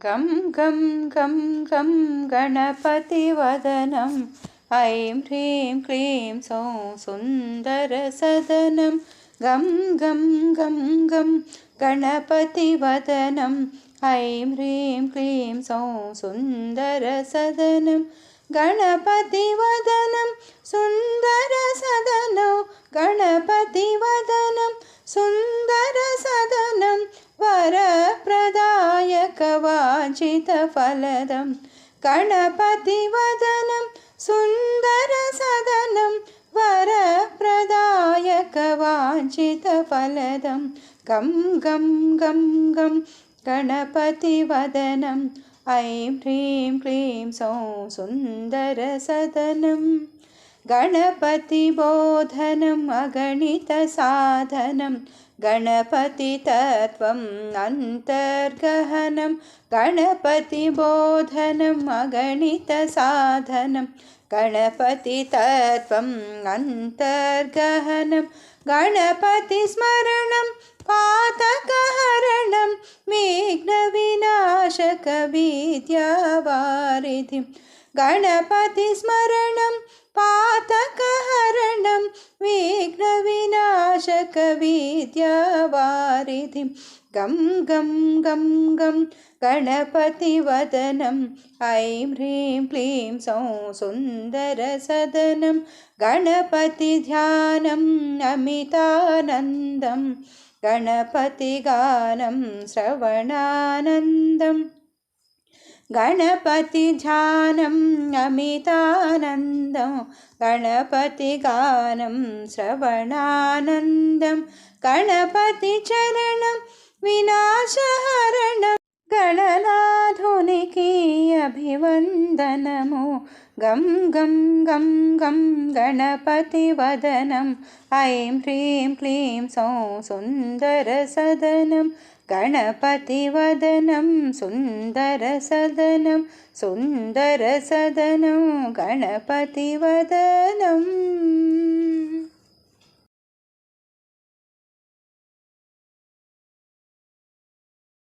गं गं गं गं गणपतिवदनं ऐं ह्रीं क्लीं सौं सुन्दरसदनं गं गं गं गं गणपतिवदनं ऐं ह्रीं क्लीं सौं सुन्दरसदनं गणपतिवदनं सुन्दरसदनं गणपतिवदनं सुन्दरसदनं वरप्रदायकवाञ्छितफलदं गणपतिवदनं सुन्दरसदनं वरप्रदायकवाञ्छितफलदं गं गं गं गं गणपतिवदनं ऐं ह्रीं क्लीं सौं सुन्दरसदनं गणपतिबोधनम् अगणितसाधनं गणपतितत्त्वम् अन्तर्गहनं गणपतिबोधनम् अगणितसाधनं गणपतितत्त्वम् अन्तर्गहनं गणपतिस्मरणं पातकहरणं विघ्नविनाशकविद्यावारिधिं गणपतिस्मरणं पातकहरणं विघ्नविनाशकविद्यावारिधिं गं गं गं गं गणपतिवदनं ऐं ह्रीं क्लीं सौं सुन्दरसदनं गणपतिध्यानम् अमितानन्दं गणपतिगानं श्रवणानन्दम् गणपतिध्यानम् अमितानन्दं गणपतिगानं श्रवणानन्दं गणपतिचरणं विनाशहरणं गणनाधुनिकी अभिवन्दनमो गं गं गं गं गणपतिवदनं ऐं ह्रीं क्लीं सौं सुन्दरसदनं गणपतिवदनं सुन्दरसदनं सुन्दरसदनं गणपतिवदनं।